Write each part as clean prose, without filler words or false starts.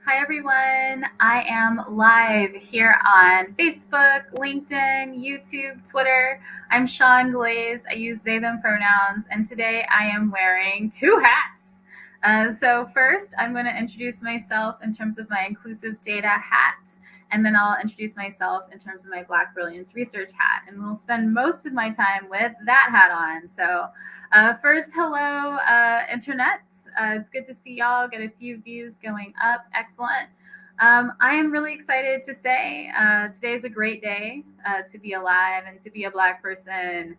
Hi everyone, I am live here on Facebook, LinkedIn, YouTube, Twitter. I'm Sean Glaze. I use they, them pronouns, and today I am wearing two hats. So first, I'm going to introduce myself in terms of my inclusive data hat, and then I'll introduce myself in terms of my BlackBrilliance Research hat, and we'll spend most of my time with that hat on. So first, hello, internet. It's good to see y'all. Get a few views going up. Excellent. I am really excited to say today is a great day to be alive and to be a Black person.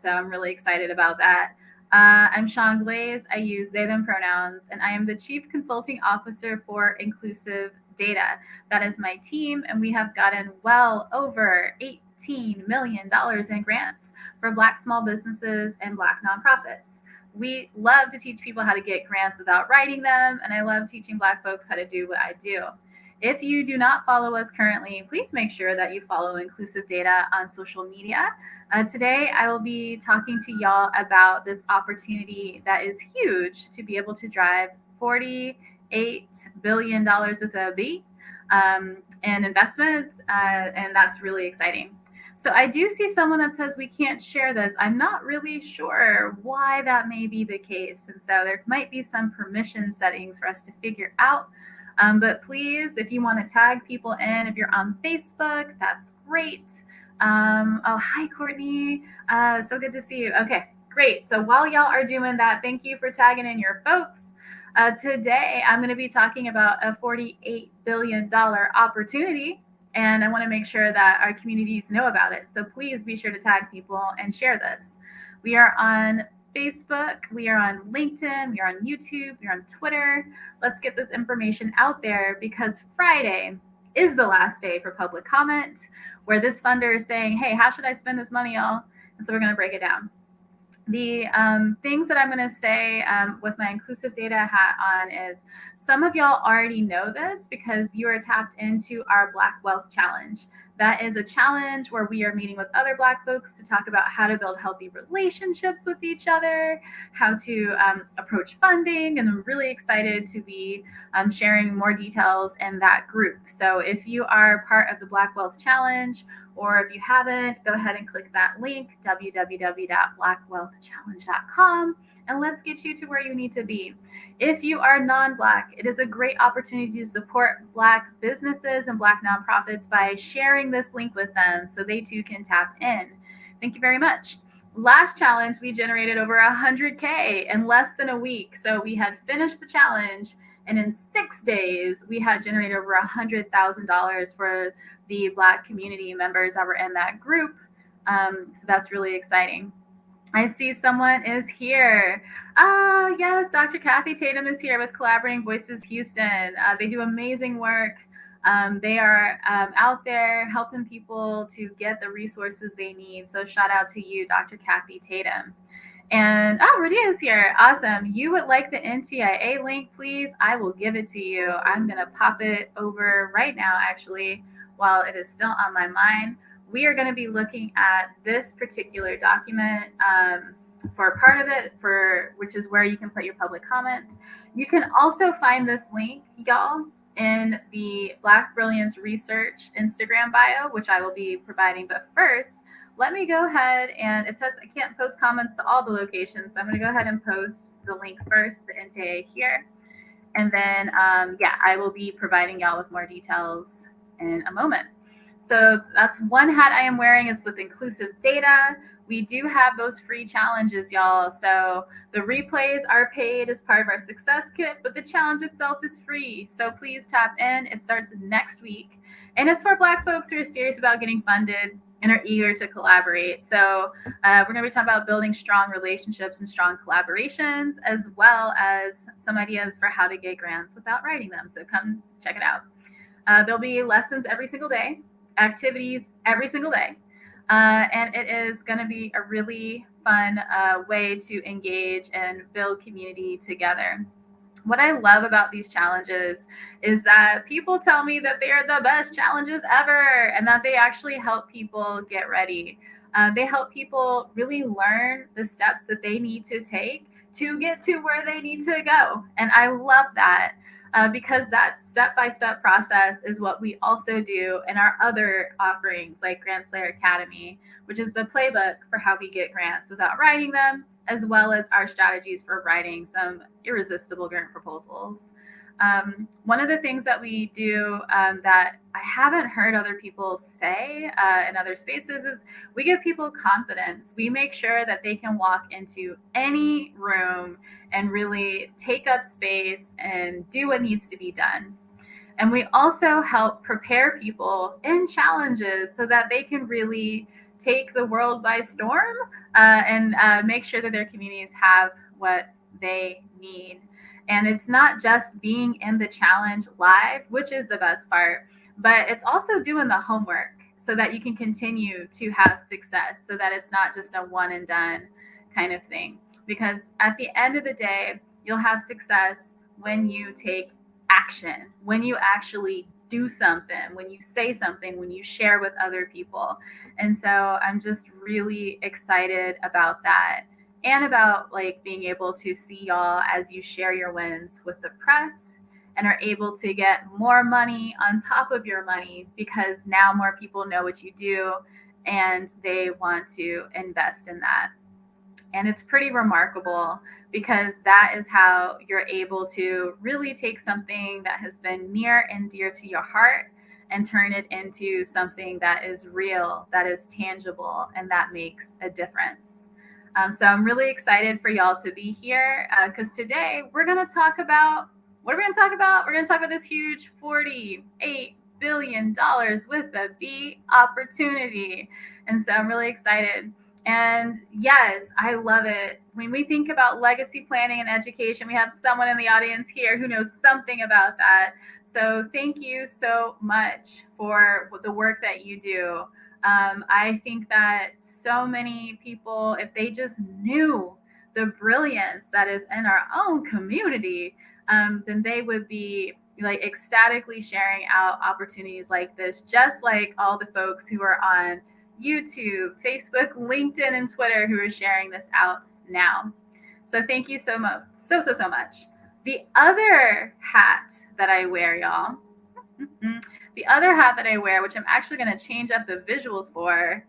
So I'm really excited about that. I'm Sean Glaze. I use they, them pronouns, and I am the Chief Consulting Officer for Inclusive Data. That is my team, and we have gotten well over $18 million in grants for Black small businesses and Black nonprofits. We love to teach people how to get grants without writing them, and I love teaching Black folks how to do what I do. If you do not follow us currently, please make sure that you follow Inclusive Data on social media. Today, I will be talking to y'all about this opportunity that is huge to be able to drive $48 billion with a B in investments, and that's really exciting. So I do see someone that says we can't share this. I'm not really sure why that may be the case. And so there might be some permission settings for us to figure out. But please, if you want to tag people in, if you're on Facebook, that's great. Oh, hi, Courtney. So good to see you. Okay, great. So while y'all are doing that, thank you for tagging in your folks. Today, I'm going to be talking about a $48 billion opportunity, and I want to make sure that our communities know about it. So please be sure to tag people and share this. We are on Facebook, we are on LinkedIn, we are on YouTube, we are on Twitter. Let's get this information out there because Friday is the last day for public comment, where this funder is saying, hey, how should I spend this money, y'all? And so we're going to break it down. The things that I'm going to say with my inclusive data hat on is some of y'all already know this because you are tapped into our Black Wealth Challenge. That is a challenge where we are meeting with other Black folks to talk about how to build healthy relationships with each other, how to approach funding, and I'm really excited to be sharing more details in that group. So if you are part of the Black Wealth Challenge, or if you haven't, go ahead and click that link, www.blackwealthchallenge.com, and let's get you to where you need to be. If you are non-Black, it is a great opportunity to support Black businesses and Black nonprofits by sharing this link with them so they too can tap in. Thank you very much. Last challenge, we generated over 100K in less than a week. So we had finished the challenge, and in 6 days, we had generated over $100,000 for the Black community members that were in that group. So that's really exciting. I see someone is here. Yes, Dr. Kathy Tatum is here with Collaborating Voices Houston. They do amazing work. They are out there helping people to get the resources they need. So shout out to you, Dr. Kathy Tatum. And Radia is here. Awesome. You would like the NTIA link, please? I will give it to you. I'm going to pop it over right now, actually, while it is still on my mind. We are going to be looking at this particular document for part of it, which is where you can put your public comments. You can also find this link, y'all, in the BlackBrilliance Research Instagram bio, which I will be providing. But first, let me go ahead, and it says I can't post comments to all the locations, so I'm going to go ahead and post the link first, the NTA here. And then, I will be providing y'all with more details in a moment. So that's one hat I am wearing is with inclusive data. We do have those free challenges, y'all. So the replays are paid as part of our success kit, but the challenge itself is free. So please tap in. It starts next week. And it's for Black folks who are serious about getting funded and are eager to collaborate. So we're going to be talking about building strong relationships and strong collaborations, as well as some ideas for how to get grants without writing them. So come check it out. There'll be lessons every single day, activities every single day. And it is going to be a really fun way to engage and build community together. What I love about these challenges is that people tell me that they are the best challenges ever and that they actually help people get ready. They help people really learn the steps that they need to take to get to where they need to go. And I love that. because that step-by-step process is what we also do in our other offerings like Grant Slayer Academy, which is the playbook for how we get grants without writing them, as well as our strategies for writing some irresistible grant proposals. One of the things that we do that I haven't heard other people say in other spaces is we give people confidence. We make sure that they can walk into any room and really take up space and do what needs to be done. And we also help prepare people in challenges so that they can really take the world by storm and make sure that their communities have what they need. And it's not just being in the challenge live, which is the best part, but it's also doing the homework so that you can continue to have success, so that it's not just a one and done kind of thing. Because at the end of the day, you'll have success when you take action, when you actually do something, when you say something, when you share with other people. And so I'm just really excited about that, and about like being able to see y'all as you share your wins with the press and are able to get more money on top of your money, because now more people know what you do and they want to invest in that. And it's pretty remarkable, because that is how you're able to really take something that has been near and dear to your heart and turn it into something that is real, that is tangible, and that makes a difference. So I'm really excited for y'all to be here, because today we're going to talk about, what are we going to talk about? We're going to talk about this huge $48 billion with a B opportunity. And so I'm really excited. And yes, I love it. When we think about legacy planning and education, we have someone in the audience here who knows something about that. So thank you so much for the work that you do. I think that so many people, if they just knew the brilliance that is in our own community, then they would be like ecstatically sharing out opportunities like this, just like all the folks who are on YouTube, Facebook, LinkedIn, and Twitter who are sharing this out now. So thank you so much, so much. The other hat that I wear, y'all, the other hat that I wear, which I'm actually going to change up the visuals for,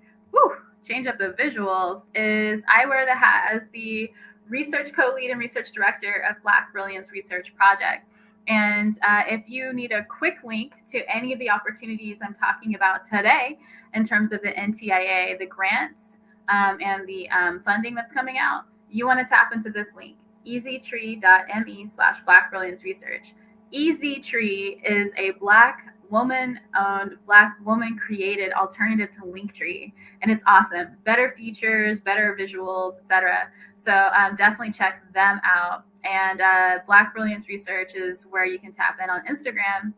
is I wear the hat as the research co-lead and research director of BlackBrilliance Research Project. And if you need a quick link to any of the opportunities I'm talking about today in terms of the NTIA, the grants, and the funding that's coming out, you want to tap into this link, easytree.me/BlackBrilliance Research. EasyTree is a Black woman-owned, Black woman-created alternative to Linktree, and it's awesome. Better features, better visuals, etc. So definitely check them out. And BlackBrilliance Research is where you can tap in on Instagram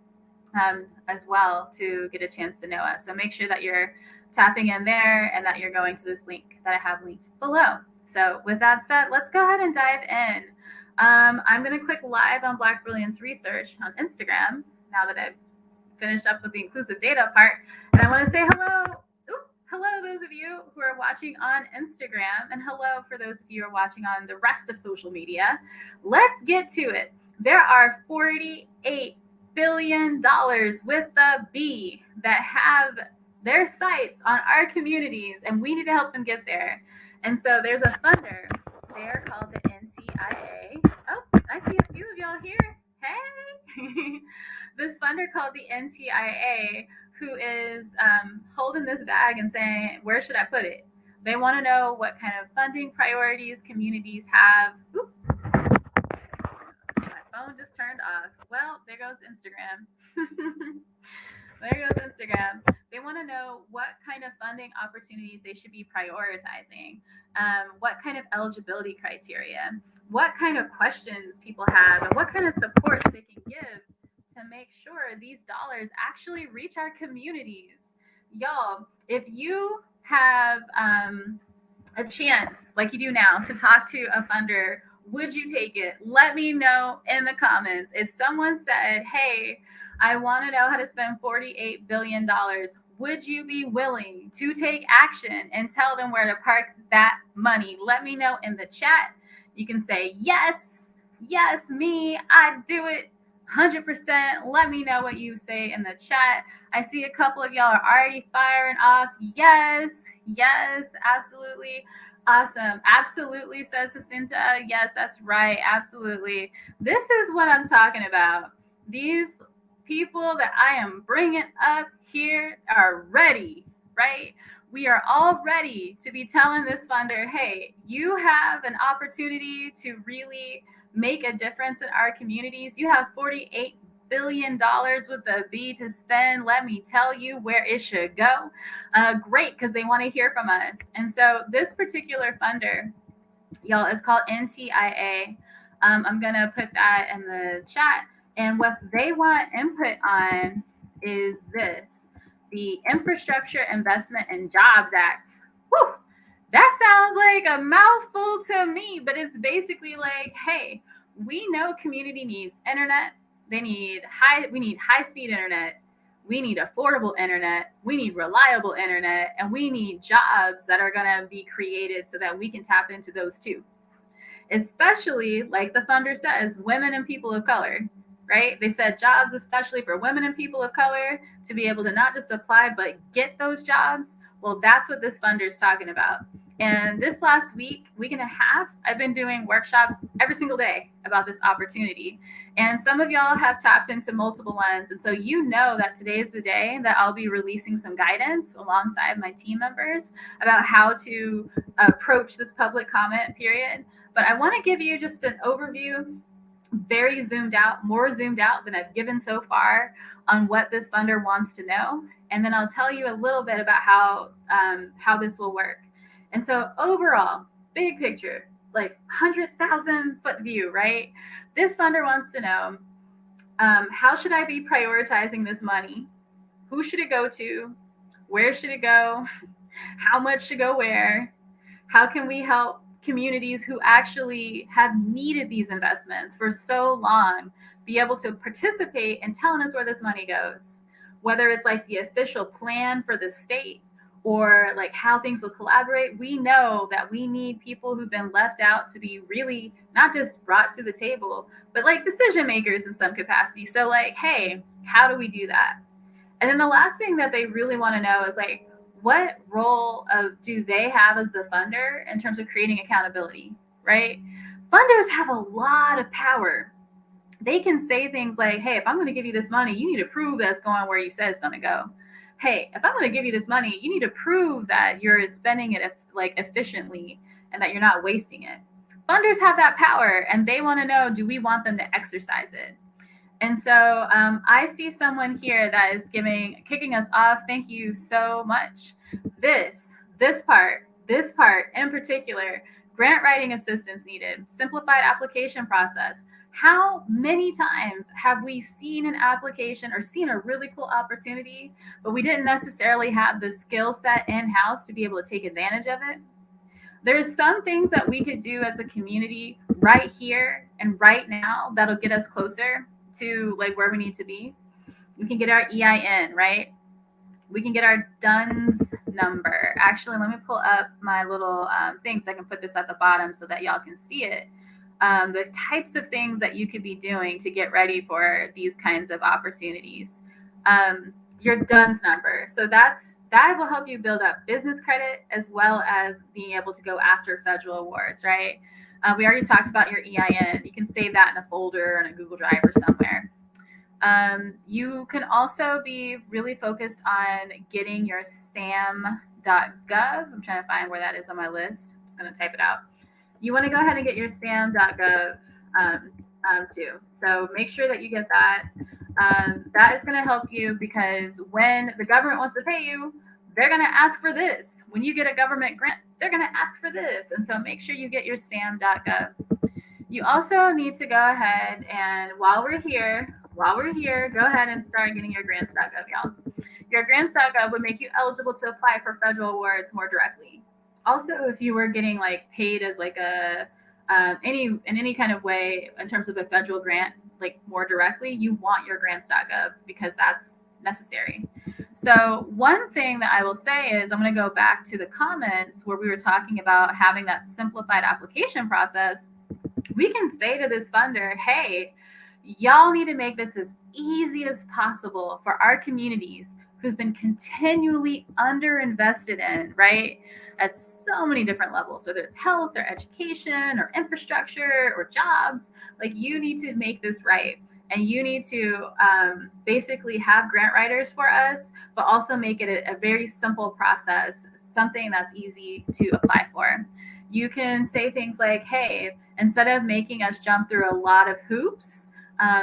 as well to get a chance to know us. So make sure that you're tapping in there and that you're going to this link that I have linked below. So with that said, let's go ahead and dive in. I'm going to click live on BlackBrilliance Research on Instagram now that I've finished up with the inclusive data part. And I want to say hello. Hello, those of you who are watching on Instagram, and hello for those of you who are watching on the rest of social media. Let's get to it. There are $48 billion with the B that have their sights on our communities, and we need to help them get there. And so there's a funder there called the NTIA. Oh, I see a few of y'all here. Hey! This funder called the NTIA, who is holding this bag and saying, where should I put it? They want to know what kind of funding priorities communities have. Oop. My phone just turned off. Well, there goes Instagram. There goes Instagram. They want to know what kind of funding opportunities they should be prioritizing, what kind of eligibility criteria, what kind of questions people have, and what kind of supports they can give to make sure these dollars actually reach our communities. Y'all, if you have a chance, like you do now, to talk to a funder, would you take it? Let me know in the comments. If someone said, hey, I want to know how to spend $48 billion, would you be willing to take action and tell them where to park that money? Let me know in the chat. You can say, yes, me, I'd do it. 100%. Let me know what you say in the chat. I see a couple of y'all are already firing off. Yes, yes, absolutely. Awesome. Absolutely, says Jacinta. Yes, that's right. Absolutely. This is what I'm talking about. These people that I am bringing up here are ready, right? We are all ready to be telling this funder, hey, you have an opportunity to really make a difference in our communities. You have $48 billion with a B to spend. Let me tell you where it should go. Great, because they want to hear from us. And so this particular funder, y'all, is called NTIA. I'm going to put that in the chat. And what they want input on is this: the Infrastructure Investment and Jobs Act. Whew, that sounds like a mouthful to me, but it's basically like, hey, we know community needs internet. We need high-speed internet. We need affordable internet. We need reliable internet, and we need jobs that are going to be created so that we can tap into those too. Especially, like the funder says, women and people of color, right? They said jobs, especially for women and people of color, to be able to not just apply, but get those jobs. Well, that's what this funder is talking about. And this last week and a half, I've been doing workshops every single day about this opportunity. And some of y'all have tapped into multiple ones. And so you know that today is the day that I'll be releasing some guidance alongside my team members about how to approach this public comment period. But I want to give you just an overview, very zoomed out, more zoomed out than I've given so far, on what this funder wants to know. And then I'll tell you a little bit about how this will work. And so overall, big picture, like 100,000 foot view, right? This funder wants to know, how should I be prioritizing this money? Who should it go to? Where should it go? How much should go where? How can we help communities who actually have needed these investments for so long be able to participate in telling us where this money goes? Whether it's like the official plan for the state or like how things will collaborate, we know that we need people who've been left out to be really not just brought to the table, but like decision makers in some capacity. So like, hey, how do we do that? And then the last thing that they really want to know is like, what role do they have as the funder in terms of creating accountability, right? Funders have a lot of power. They can say things like, hey, if I'm going to give you this money, you need to prove that's going where you said it's going to go. Hey, if I'm going to give you this money, you need to prove that you're spending it like efficiently and that you're not wasting it. Funders have that power, and they want to know, do we want them to exercise it? And so I see someone here that is kicking us off. Thank you so much. This part in particular, grant writing assistance needed, simplified application process. How many times have we seen an application or seen a really cool opportunity, but we didn't necessarily have the skill set in-house to be able to take advantage of it? There's some things that we could do as a community right here and right now that'll get us closer to like where we need to be. We can get our EIN, right? We can get our DUNS number. Actually, let me pull up my little thing so I can put this at the bottom so that y'all can see it. The types of things that you could be doing to get ready for these kinds of opportunities. Your DUNS number. So that will help you build up business credit as well as being able to go after federal awards, right? We already talked about your EIN. You can save that in a folder or in a Google Drive or somewhere. You can also be really focused on getting your SAMgov. I'm trying to find where that is on my list. I'm just going to type it out. You want to go ahead and get your SAM.gov too. So make sure that you get that. That is going to help you because when the government wants to pay you, they're going to ask for this. When you get a government grant, they're going to ask for this. And so make sure you get your SAM.gov. You also need to go ahead and while we're here, go ahead and start getting your grants.gov, y'all. Your grants.gov would make you eligible to apply for federal awards more directly. Also, if you were getting like paid as like a in any kind of way in terms of a federal grant, like more directly, you want your grants.gov because that's necessary. So one thing that I will say is I'm going to go back to the comments where we were talking about having that simplified application process. We can say to this funder, hey, Y'all need to make this as easy as possible for our communities who've been continually underinvested in, right? At so many different levels, whether it's health or education or infrastructure or jobs. Like, you need to make this right. And you need to basically have grant writers for us, but also make it a very simple process, something that's easy to apply for. You can say things like, hey, instead of making us jump through a lot of hoops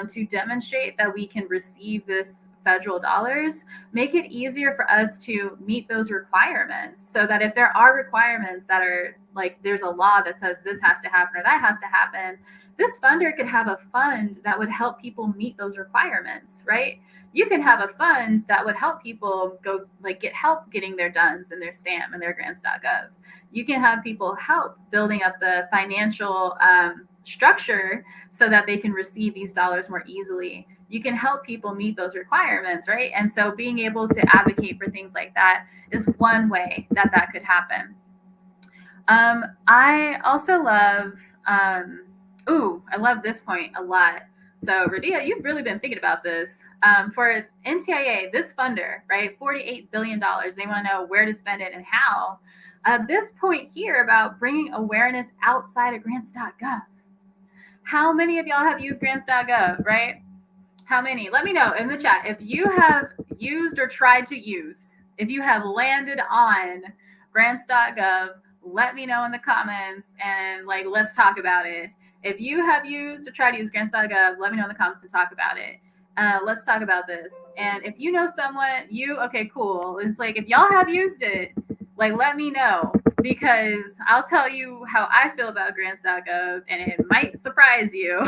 to demonstrate that we can receive this federal dollars, make it easier for us to meet those requirements, so that if there are requirements that are like, there's a law that says this has to happen or that has to happen, this funder could have a fund that would help people meet those requirements, right? You can have a fund that would help people go, like, get help getting their DUNS and their SAM and their grants.gov. You can have people help building up the financial structure so that they can receive these dollars more easily. You can help people meet those requirements, right? And so being able to advocate for things like that is one way that that could happen. I also love, I love this point a lot. So, Radia, you've really been thinking about this. For NTIA, this funder, right, $48 billion, they want to know where to spend it and how. This point here about bringing awareness outside of grants.gov. How many of y'all have used grants.gov, right? How many? Let me know in the chat if you have used or tried to use, if you have landed on grants.gov. Let me know in the comments, and like, let's talk about it. If you have used or tried to use grants.gov, let me know in the comments and talk about it. Let's talk about this. And if you know someone, okay, cool. It's like, if y'all have used it, like, let me know, because I'll tell you how I feel about grants.gov, and it might surprise you.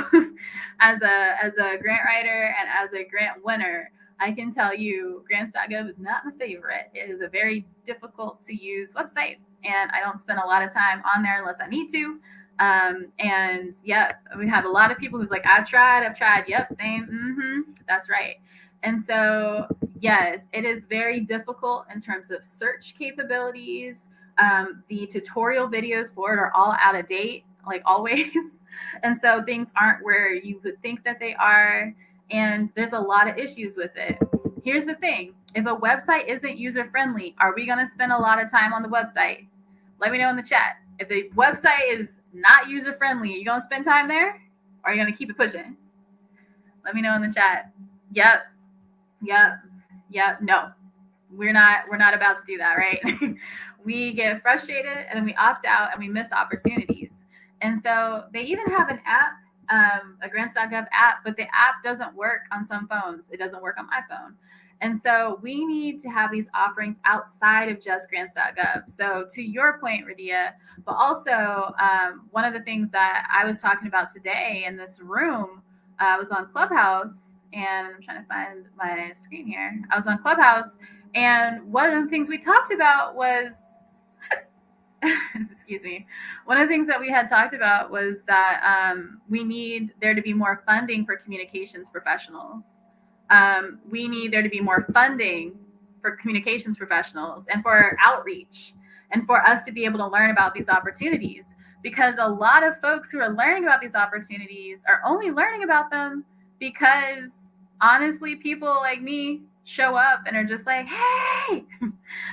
As a grant writer and as a grant winner, I can tell you grants.gov is not my favorite. It is a very difficult to use website, and I don't spend a lot of time on there unless I need to. And yeah, we have a lot of people who's like, I've tried. Yep, same. That's right. And so, yes, it is very difficult in terms of search capabilities. The tutorial videos for it are all out of date, like always. And so things aren't where you would think that they are. And there's a lot of issues with it. Here's the thing. If a website isn't user-friendly, are we going to spend a lot of time on the website? Let me know in the chat. If the website is not user-friendly, are you going to spend time there? Or are you going to keep it pushing? Let me know in the chat. Yep. No, we're not about to do that, right? We get frustrated and then we opt out and we miss opportunities. And so they even have an app, a grants.gov app, but the app doesn't work on some phones. It doesn't work on my phone. And so we need to have these offerings outside of just grants.gov. So to your point, Radia, but also one of the things that I was talking about today in this room, I was on Clubhouse, and I'm trying to find my screen here. I was on Clubhouse, and one of the things we talked about was, excuse me, one of the things that we had talked about was that we need there to be more funding for communications professionals. We need there to be more funding for communications professionals and for outreach, and for us to be able to learn about these opportunities. Because a lot of folks who are learning about these opportunities are only learning about them because, honestly, people like me show up and are just like, hey,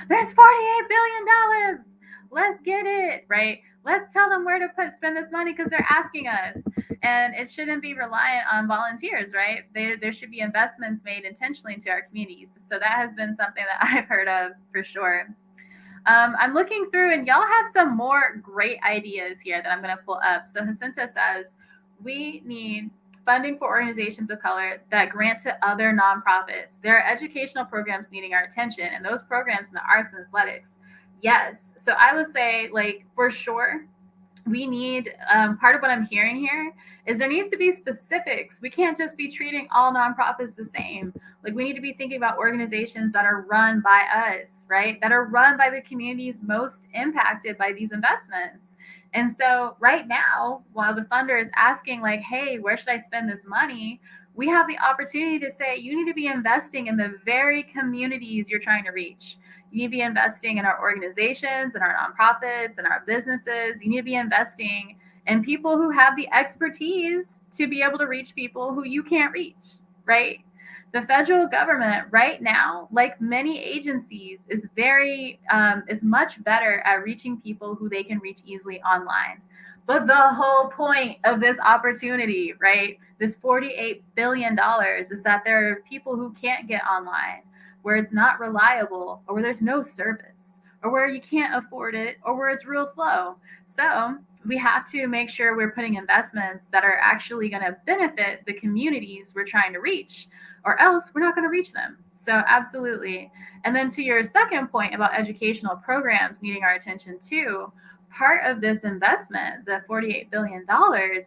there's $48 billion. Let's get it, right? Let's tell them where to spend this money because they're asking us. And it shouldn't be reliant on volunteers, right? There should be investments made intentionally into our communities. So that has been something that I've heard of for sure. I'm looking through, and y'all have some more great ideas here that I'm going to pull up. So Jacinta says, we need funding for organizations of color that grant to other nonprofits. There are educational programs needing our attention, and those programs in the arts and athletics. Yes. So I would say, like, for sure, we need, part of what I'm hearing here is there needs to be specifics. We can't just be treating all nonprofits the same. Like, we need to be thinking about organizations that are run by us, right? That are run by the communities most impacted by these investments. And so right now, while the funder is asking, like, hey, where should I spend this money? We have the opportunity to say, you need to be investing in the very communities you're trying to reach. You need to be investing in our organizations and our nonprofits and our businesses. You need to be investing and people who have the expertise to be able to reach people who you can't reach, right? The federal government right now, like many agencies, is much better at reaching people who they can reach easily online. But the whole point of this opportunity, right, this $48 billion is that there are people who can't get online, where it's not reliable, or where there's no service, or where you can't afford it, or where it's real slow. So we have to make sure we're putting investments that are actually going to benefit the communities we're trying to reach, or else we're not going to reach them. So absolutely. And then to your second point about educational programs needing our attention too, part of this investment, the $48 billion,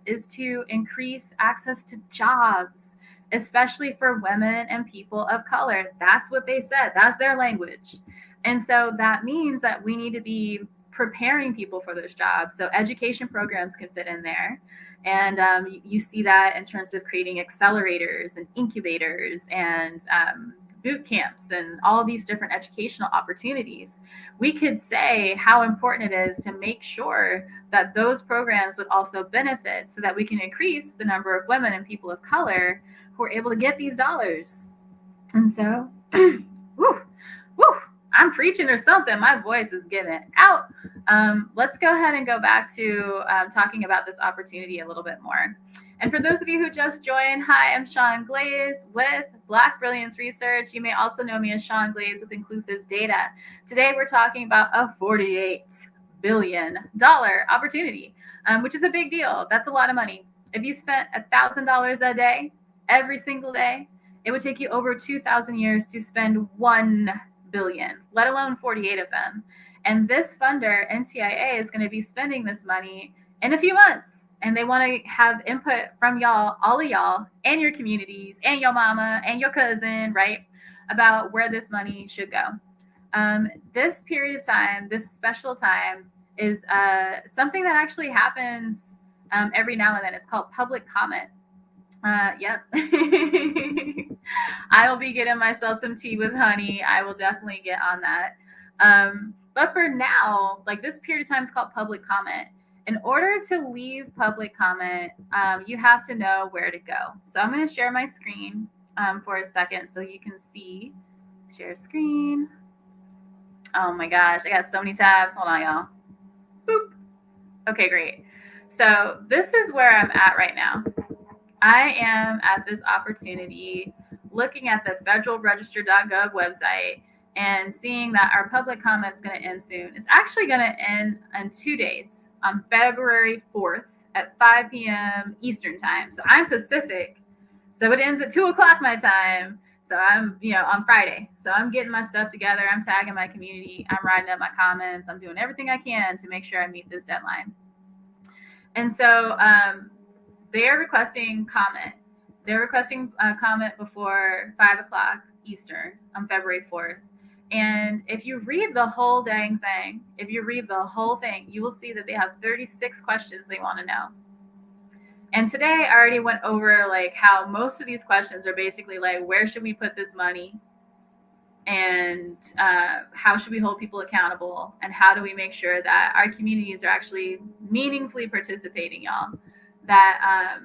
is to increase access to jobs, especially for women and people of color. That's what they said. That's their language. And so that means that we need to be preparing people for those jobs. So education programs can fit in there. And you see that in terms of creating accelerators and incubators and boot camps and all these different educational opportunities. We could say how important it is to make sure that those programs would also benefit, so that we can increase the number of women and people of color who are able to get these dollars. And so, woo, woo, I'm preaching or something. My voice is giving out. Let's go ahead and go back to talking about this opportunity a little bit more. And for those of you who just joined, hi, I'm Sean Glaze with BlackBrilliance Research. You may also know me as Sean Glaze with Inclusive Data. Today we're talking about a $48 billion opportunity, which is a big deal. That's a lot of money. If you spent $1,000 a day, every single day, it would take you over 2,000 years to spend 1 billion, let alone 48 of them. And this funder, NTIA, is going to be spending this money in a few months. And they want to have input from y'all, all of y'all, and your communities, and your mama, and your cousin, right, about where this money should go. This period of time, this special time, is something that actually happens every now and then. It's called public comment. Yep. I will be getting myself some tea with honey. I will definitely get on that. But for now, like, this period of time is called public comment. In order to leave public comment, you have to know where to go. So I'm going to share my screen for a second so you can see. Share screen. Oh my gosh, I got so many tabs. Hold on, y'all. Boop. Okay, great. So this is where I'm at right now. I am at this opportunity looking at the federalregister.gov website and seeing that our public comment is going to end soon. It's actually going to end in 2 days, on February 4th at 5 p.m. Eastern time. So I'm Pacific. So it ends at 2 o'clock my time. So I'm, on Friday. So I'm getting my stuff together. I'm tagging my community. I'm writing up my comments. I'm doing everything I can to make sure I meet this deadline. And so they're requesting comment. They're requesting comment before 5 o'clock Eastern on February 4th. And if you read the whole dang thing, you will see that they have 36 questions they want to know. And today I already went over like how most of these questions are basically like, where should we put this money? And how should we hold people accountable? And how do we make sure that our communities are actually meaningfully participating, y'all? That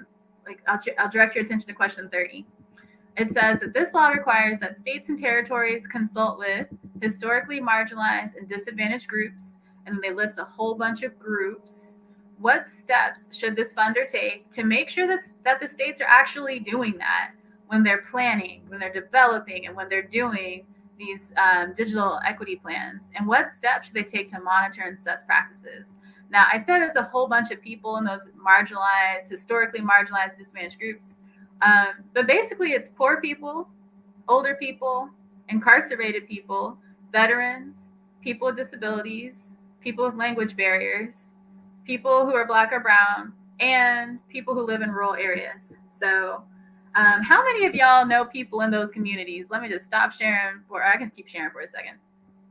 I'll direct your attention to question 30. It says that this law requires that states and territories consult with historically marginalized and disadvantaged groups, and they list a whole bunch of groups. What steps should this funder take to make sure that the states are actually doing that when they're planning, when they're developing, and when they're doing these digital equity plans? And what steps should they take to monitor and assess practices? Now, I said there's a whole bunch of people in those marginalized, historically marginalized, disadvantaged groups. But basically, it's poor people, older people, incarcerated people, veterans, people with disabilities, people with language barriers, people who are Black or brown, and people who live in rural areas. So how many of y'all know people in those communities? Let me just stop sharing I can keep sharing for a second.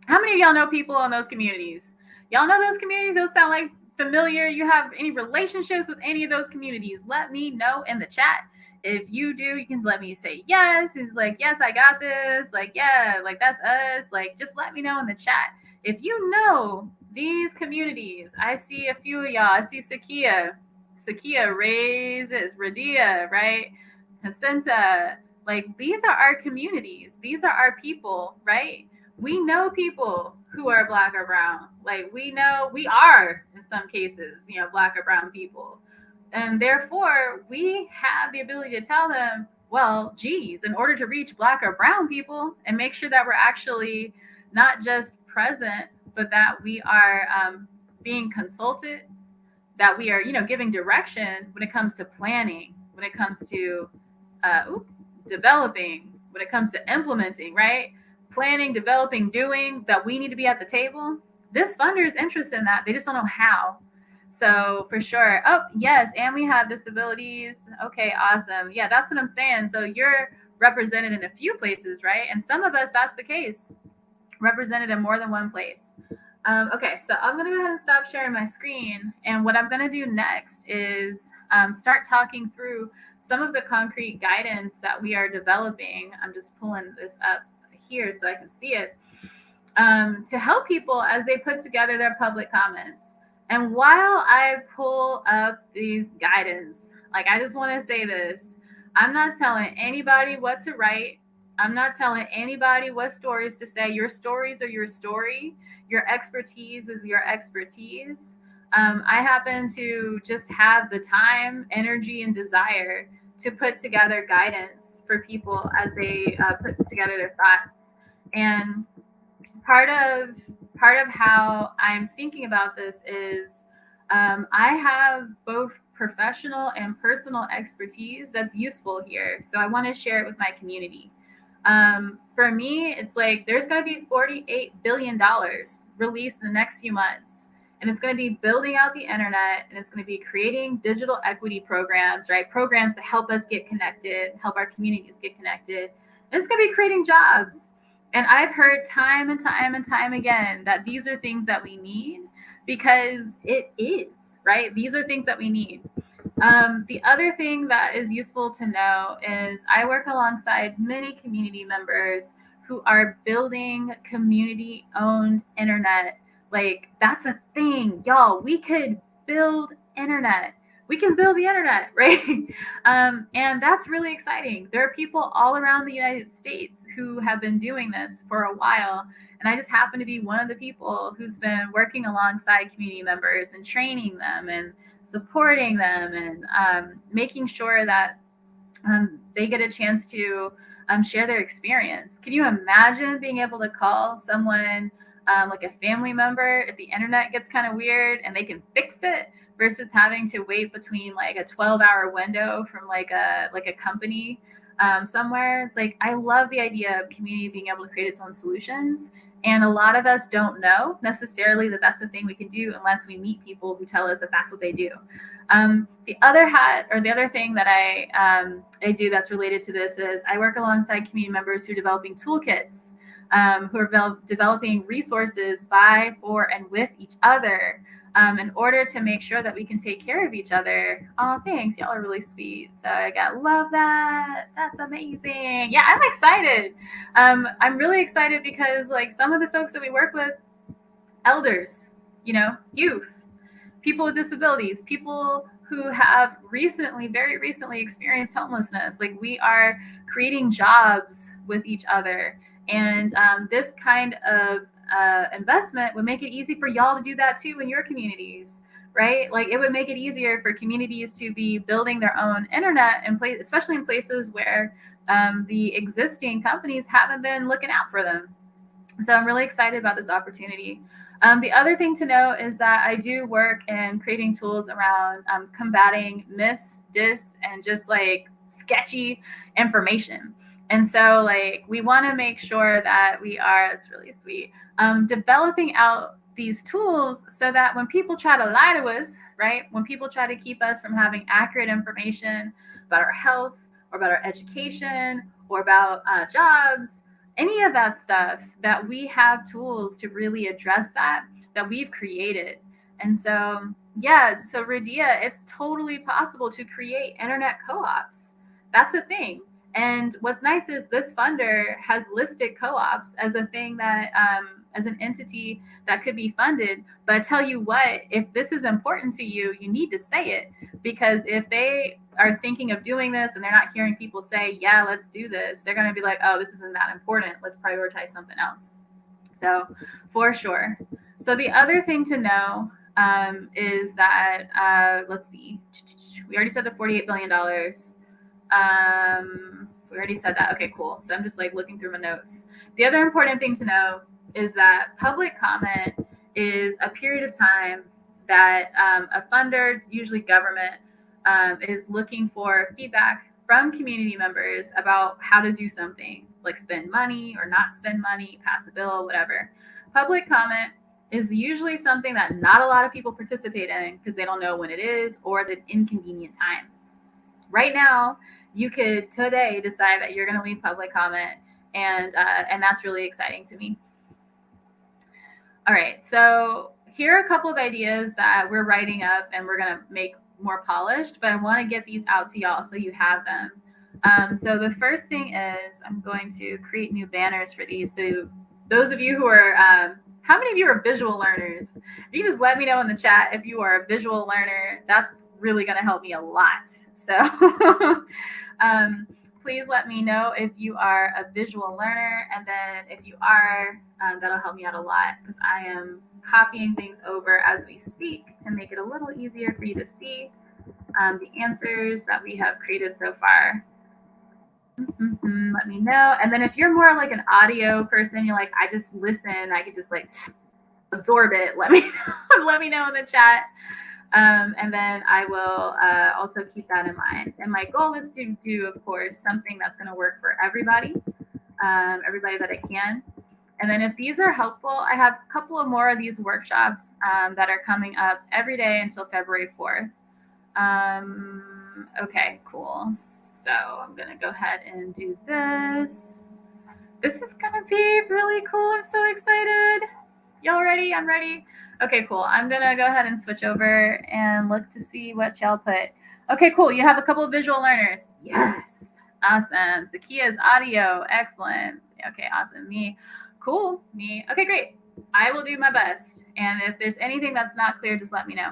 How many of y'all know people in those communities? Y'all know those communities? Those sound like familiar. You have any relationships with any of those communities? Let me know in the chat. If you do, you can let me say yes. It's like, yes, I got this. Like, yeah, like that's us. Like, just let me know in the chat. If you know these communities, I see a few of y'all. I see Sakia. Sakia raises, Radia, right? Jacinta, like these are our communities. These are our people, right? We know people who are Black or brown. Like we know we are, in some cases, Black or brown people. And therefore, we have the ability to tell them, well, geez, in order to reach Black or brown people and make sure that we're actually not just present, but that we are being consulted, that we are, giving direction when it comes to planning, when it comes to developing, when it comes to implementing, right? Planning, developing, doing, that we need to be at the table. This funder is interested in that. They just don't know how. So for sure. Oh, yes. And we have disabilities. Okay, awesome. Yeah, that's what I'm saying. So you're represented in a few places, right? And some of us, that's the case, represented in more than one place. Okay, so I'm going to go ahead and stop sharing my screen. And what I'm going to do next is start talking through some of the concrete guidance that we are developing. I'm just pulling this up here so I can see it, to help people as they put together their public comments. And while I pull up these guidance, like I just want to say this, I'm not telling anybody what to write. I'm not telling anybody what stories to say. Your stories are your story. Your expertise is your expertise. I happen to just have the time, energy, and desire to put together guidance for people as they put together their thoughts. And part of how I'm thinking about this is I have both professional and personal expertise that's useful here. So I want to share it with my community. For me, it's like there's going to be $48 billion released in the next few months. And it's going to be building out the internet, and it's going to be creating digital equity programs, right? Programs to help us get connected, help our communities get connected. And it's going to be creating jobs. And I've heard time and time and time again that these are things that we need, because it is, right? These are things that we need. The other thing that is useful to know is I work alongside many community members who are building community-owned internet. Like, that's a thing, y'all. We could build internet. We can build the internet, right? And that's really exciting. There are people all around the United States who have been doing this for a while. And I just happen to be one of the people who's been working alongside community members and training them and supporting them and making sure that they get a chance to share their experience. Can you imagine being able to call someone like a family member if the internet gets kind of weird and they can fix it, versus having to wait between like a 12-hour window from like a company somewhere? It's like, I love the idea of community being able to create its own solutions. And a lot of us don't know necessarily that that's a thing we can do unless we meet people who tell us that that's what they do. The other thing that I do that's related to this is I work alongside community members who are developing toolkits, who are developing resources by, for, and with each other, in order to make sure that we can take care of each other. Oh, thanks. Y'all are really sweet. So love that. That's amazing. Yeah, I'm excited. I'm really excited because like some of the folks that we work with, elders, youth, people with disabilities, people who have very recently experienced homelessness. Like, we are creating jobs with each other. And this kind of investment would make it easy for y'all to do that too in your communities, right? Like, it would make it easier for communities to be building their own internet, especially in places where the existing companies haven't been looking out for them. So I'm really excited about this opportunity. The other thing to know is that I do work in creating tools around combating dis, and just like sketchy information. And so like we want to make sure that we are, it's really sweet, developing out these tools so that when people try to lie to us, right, when people try to keep us from having accurate information about our health or about our education or about jobs, any of that stuff, that we have tools to really address that we've created. And so, yeah, so Radia, it's totally possible to create internet co-ops. That's a thing. And what's nice is this funder has listed co-ops as a thing that as an entity that could be funded. But I tell you what, if this is important to you, you need to say it, because if they are thinking of doing this and they're not hearing people say, yeah, let's do this, they're going to be like, oh, this isn't that important. Let's prioritize something else. So for sure. So the other thing to know is that, let's see, we already said the $48 billion. We already said that. Okay, cool. So I'm just like looking through my notes. The other important thing to know is that public comment is a period of time that a funder, usually government, is looking for feedback from community members about how to do something, like spend money or not spend money, pass a bill, whatever. Public comment is usually something that not a lot of people participate in because they don't know when it is, or it's an inconvenient time. Right now, you could today decide that you're going to leave public comment, and that's really exciting to me. All right, so here are a couple of ideas that we're writing up and we're going to make more polished, but I want to get these out to y'all so you have them. So the first thing is I'm going to create new banners for these. So those of you who are, how many of you are visual learners? If you just let me know in the chat if you are a visual learner, that's really going to help me a lot. So please let me know if you are a visual learner, and then if you are, that'll help me out a lot, because I am copying things over as we speak to make it a little easier for you to see the answers that we have created so far. Let me know. And then if you're more like an audio person, you're like, I just listen, I can just like absorb it, let me know, let me know in the chat. And then I will also keep that in mind. And my goal is to do, of course, something that's going to work for everybody, everybody that I can. And then if these are helpful, I have a couple of more of these workshops that are coming up every day until February 4th. Okay, cool. So I'm going to go ahead and do this. This is going to be really cool. I'm so excited. Y'all ready? I'm ready. Okay, cool. I'm going to go ahead and switch over and look to see what y'all put. Okay, cool. You have a couple of visual learners. Yes. Awesome. Zakia's audio. Excellent. Okay, awesome. Me. Cool. Me. Okay, great. I will do my best. And if there's anything that's not clear, just let me know.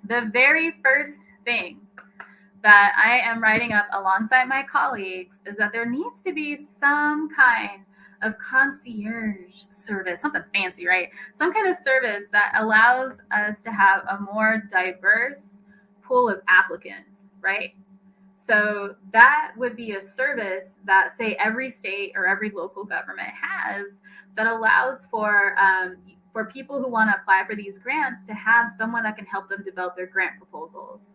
The very first thing that I am writing up alongside my colleagues is that there needs to be some kind of concierge service, something fancy, right? Some kind of service that allows us to have a more diverse pool of applicants, right? So that would be a service that, say, every state or every local government has, that allows for people who want to apply for these grants to have someone that can help them develop their grant proposals.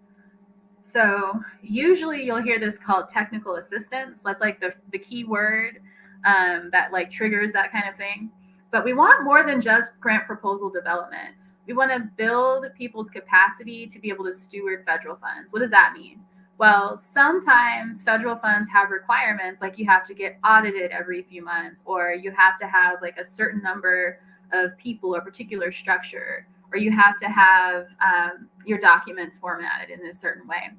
So usually you'll hear this called technical assistance. That's like the key word that like triggers that kind of thing. But we want more than just grant proposal development. We want to build people's capacity to be able to steward federal funds. What does that mean? Well, sometimes federal funds have requirements, like you have to get audited every few months, or you have to have like a certain number of people or particular structure, or you have to have your documents formatted in a certain way.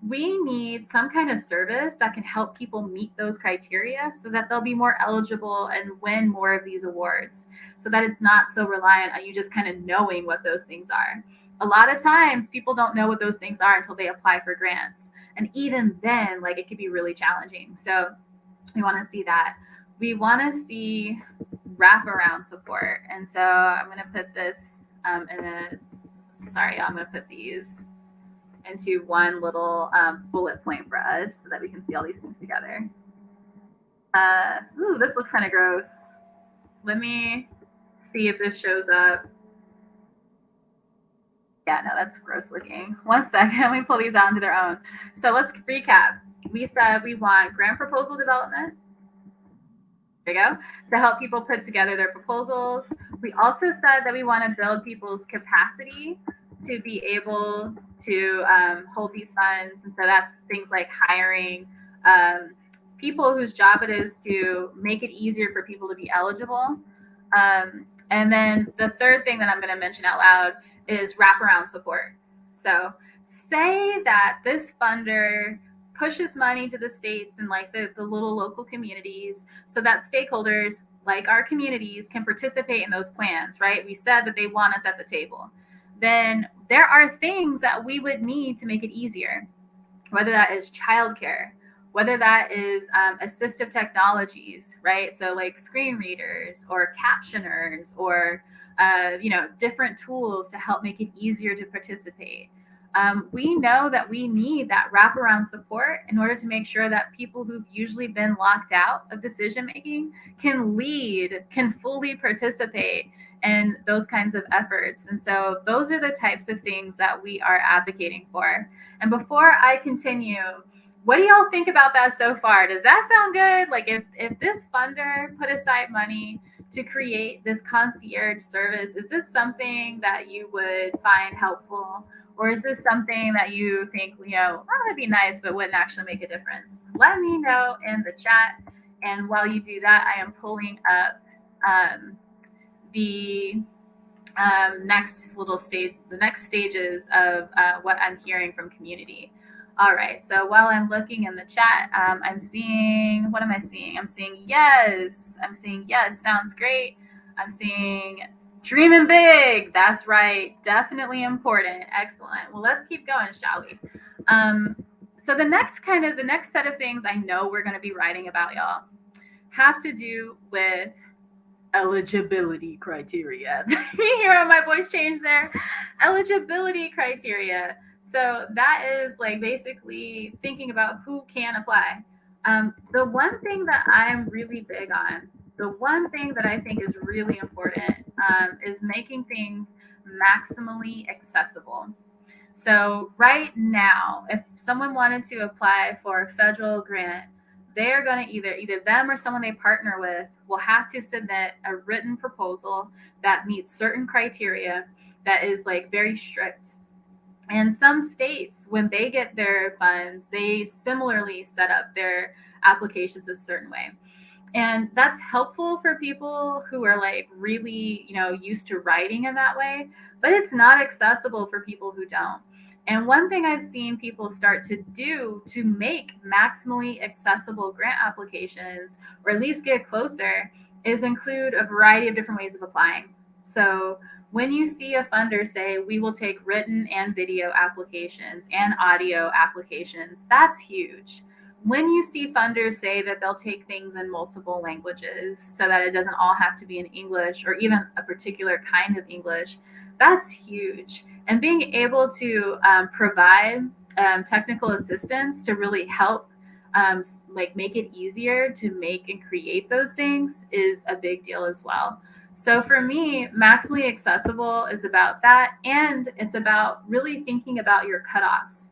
We need some kind of service that can help people meet those criteria so that they'll be more eligible and win more of these awards, so that it's not so reliant on you just kind of knowing what those things are. A lot of times people don't know what those things are until they apply for grants. And even then, like, it could be really challenging. So we want to see that. We want to see wraparound support. And so I'm going to put this I'm going to put these into one little bullet point for us so that we can see all these things together. Ooh, this looks kind of gross. Let me see if this shows up. Yeah, no, that's gross looking. 1 second, let me pull these out into their own. So let's recap. We said we want grant proposal development. There you go. To help people put together their proposals. We also said that we want to build people's capacity to be able to hold these funds. And so that's things like hiring people whose job it is to make it easier for people to be eligible. And then the third thing that I'm going to mention out loud is wraparound support. So say that this funder pushes money to the states and like the little local communities so that stakeholders like our communities, can participate in those plans, right? We said that they want us at the table. Then there are things that we would need to make it easier, whether that is childcare, whether that is assistive technologies, right? So like screen readers or captioners or different tools to help make it easier to participate. We know that we need that wraparound support in order to make sure that people who've usually been locked out of decision making can lead, can fully participate in those kinds of efforts. And so those are the types of things that we are advocating for. And before I continue, what do y'all think about that so far? Does that sound good? Like if this funder put aside money to create this concierge service, is this something that you would find helpful? Or is this something that you think, that would be nice, but wouldn't actually make a difference? Let me know in the chat. And while you do that, I am pulling up the the next stages of what I'm hearing from community. All right, so while I'm looking in the chat, I'm seeing, what am I seeing? I'm seeing yes, sounds great. I'm seeing dreaming big, that's right, definitely important, excellent. Well, let's keep going, shall we? So the next set of things I know we're gonna be writing about, y'all, have to do with eligibility criteria. You hear how my voice changed there? Eligibility criteria. So that is like basically thinking about who can apply. The one thing that I'm really big on, the one thing that I think is really important is making things maximally accessible. So right now, if someone wanted to apply for a federal grant, they're going to either them or someone they partner with will have to submit a written proposal that meets certain criteria that is like very strict. And some states, when they get their funds, they similarly set up their applications a certain way. And that's helpful for people who are like really, used to writing in that way, but it's not accessible for people who don't. And one thing I've seen people start to do to make maximally accessible grant applications, or at least get closer, is include a variety of different ways of applying. So when you see a funder say, we will take written and video applications and audio applications, that's huge. When you see funders say that they'll take things in multiple languages so that it doesn't all have to be in English or even a particular kind of English, that's huge. And being able to provide technical assistance to really help make it easier to make and create those things is a big deal as well. So for me, maximally accessible is about that, and it's about really thinking about your cutoffs.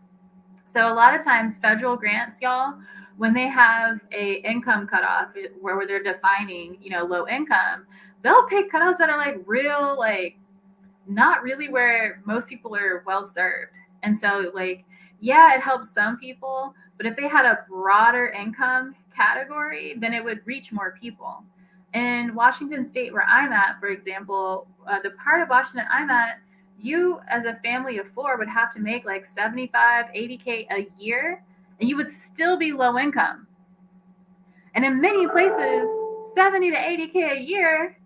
So a lot of times federal grants, y'all, when they have a income cutoff where they're defining, low income, they'll pick cutoffs that are like real, like not really where most people are well served. And so like, yeah, it helps some people, but if they had a broader income category, then it would reach more people. In Washington State, where I'm at, for example, the part of Washington I'm at, you as a family of four would have to make like 75, 80K a year, and you would still be low income. And in many places, 70 to 80K a year,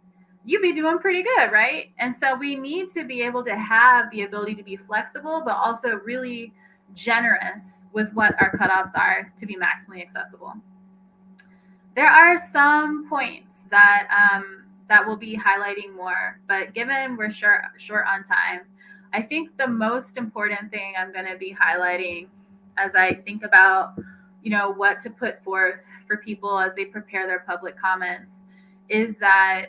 you'd be doing pretty good, right? And so we need to be able to have the ability to be flexible, but also really generous with what our cutoffs are to be maximally accessible. There are some points that we'll be highlighting more, but given we're short on time, I think the most important thing I'm going to be highlighting as I think about, what to put forth for people as they prepare their public comments is that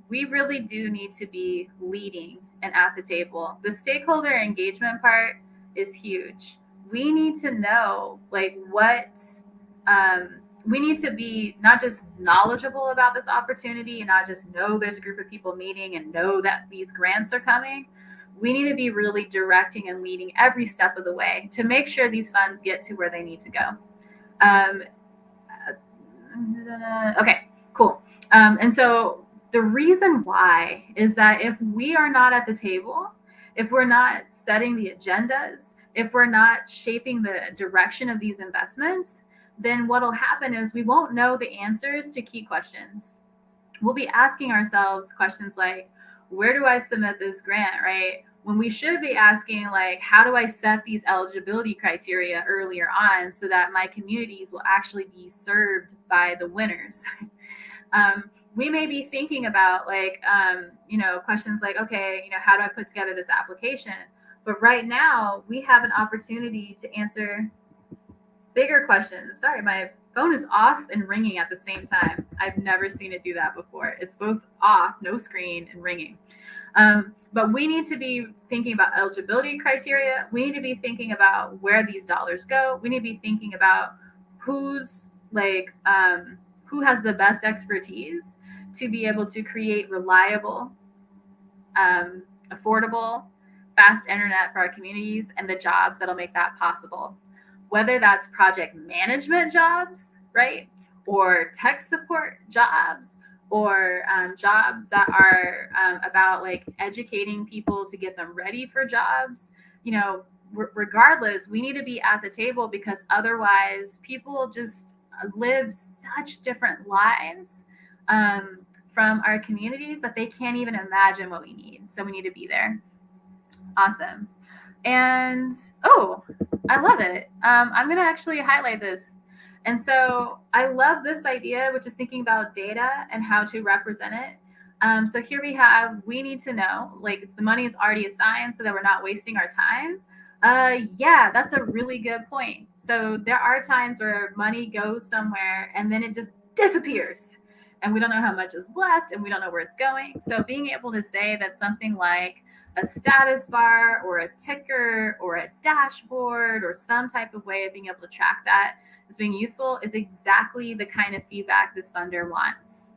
we really do need to be leading and at the table. The stakeholder engagement part is huge. We need to know we need to be not just knowledgeable about this opportunity and not just know there's a group of people meeting and know that these grants are coming. We need to be really directing and leading every step of the way to make sure these funds get to where they need to go. Okay, cool. And so the reason why is that if we are not at the table, if we're not setting the agendas, if we're not shaping the direction of these investments, then what'll happen is we won't know the answers to key questions. we'll be asking ourselves questions like, where do I submit this grant, right? When we should be asking, like, how do I set these eligibility criteria earlier on so that my communities will actually be served by the winners? We may be thinking about, like, questions like, okay, how do I put together this application? But right now, we have an opportunity to answer bigger questions. Sorry, my phone is off and ringing at the same time. I've never seen it do that before. It's both off, no screen, and ringing. But we need to be thinking about eligibility criteria. We need to be thinking about where these dollars go. We need to be thinking about who has the best expertise to be able to create reliable, affordable, fast internet for our communities and the jobs that'll make that possible. Whether that's project management jobs, right? Or tech support jobs, or jobs that are about like educating people to get them ready for jobs. Regardless, we need to be at the table, because otherwise people just live such different lives from our communities that they can't even imagine what we need. So we need to be there. Awesome. And I love it. I'm going to actually highlight this. And so I love this idea, which is thinking about data and how to represent it. So here we need to know, like, the money is already assigned so that we're not wasting our time. Yeah, that's a really good point. So there are times where money goes somewhere and then it just disappears, and we don't know how much is left and we don't know where it's going. So being able to say that something like a status bar or a ticker or a dashboard or some type of way of being able to track that as being useful is exactly the kind of feedback this funder wants.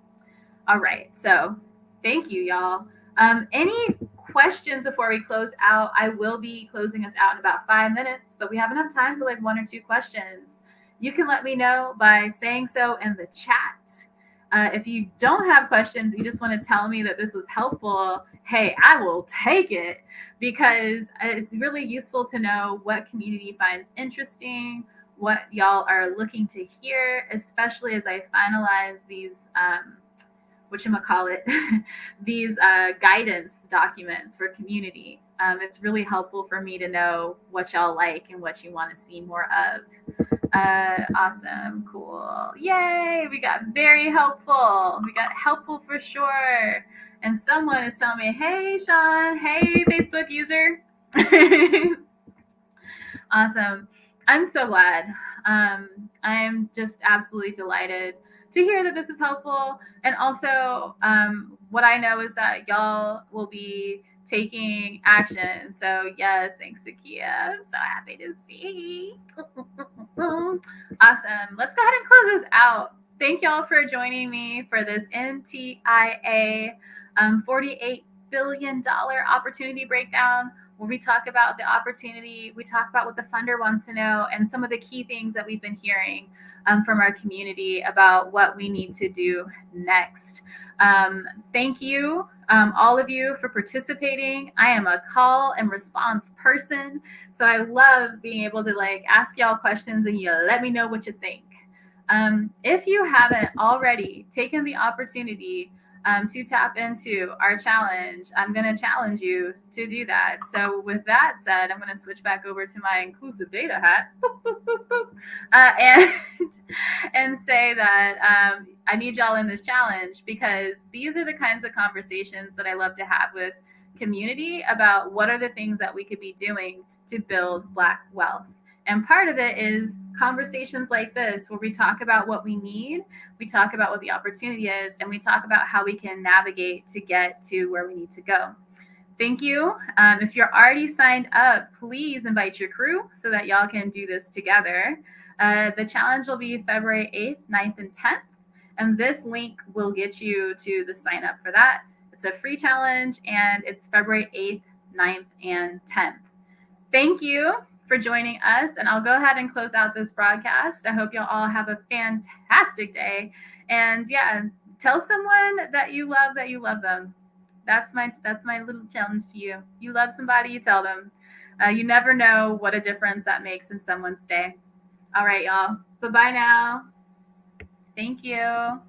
All right, so thank you, y'all. Any questions before we close out? I will be closing us out in about 5 minutes, but we have enough time for like 1 or 2 questions. You can let me know by saying so in the chat. If you don't have questions, you just want to tell me that this was helpful, hey, I will take it, because it's really useful to know what community finds interesting, what y'all are looking to hear, especially as I finalize these these guidance documents for community. It's really helpful for me to know what y'all like and what you want to see more of. Awesome, cool, yay! We got very helpful. We got helpful for sure. And someone is telling me, hey, Sean, hey, Facebook user. Awesome. I'm so glad. I'm just absolutely delighted to hear that this is helpful. And also, what I know is that y'all will be taking action. So yes, thanks, Sakia. I'm so happy to see. Awesome. Let's go ahead and close this out. Thank y'all for joining me for this NTIA $48 billion opportunity breakdown, where we talk about the opportunity, we talk about what the funder wants to know, and some of the key things that we've been hearing from our community about what we need to do next. Thank you, all of you, for participating. I am a call and response person, so I love being able to ask y'all questions and you let me know what you think. If you haven't already taken the opportunity to tap into our challenge, I'm going to challenge you to do that. So with that said, I'm going to switch back over to my inclusive data hat and say that I need y'all in this challenge, because these are the kinds of conversations that I love to have with community about what are the things that we could be doing to build Black wealth. And part of it is conversations like this, where we talk about what we need, we talk about what the opportunity is, and we talk about how we can navigate to get to where we need to go. Thank you. If you're already signed up, please invite your crew so that y'all can do this together. The challenge will be February 8th, 9th, and 10th. And this link will get you to the sign up for that. It's a free challenge, and it's February 8th, 9th, and 10th. Thank you for joining us, and I'll go ahead and close out this broadcast. I hope y'all all have a fantastic day, and yeah, tell someone that you love them. That's my little challenge to you. You love somebody, you tell them. You never know what a difference that makes in someone's day. All right, y'all. Bye-bye now. Thank you.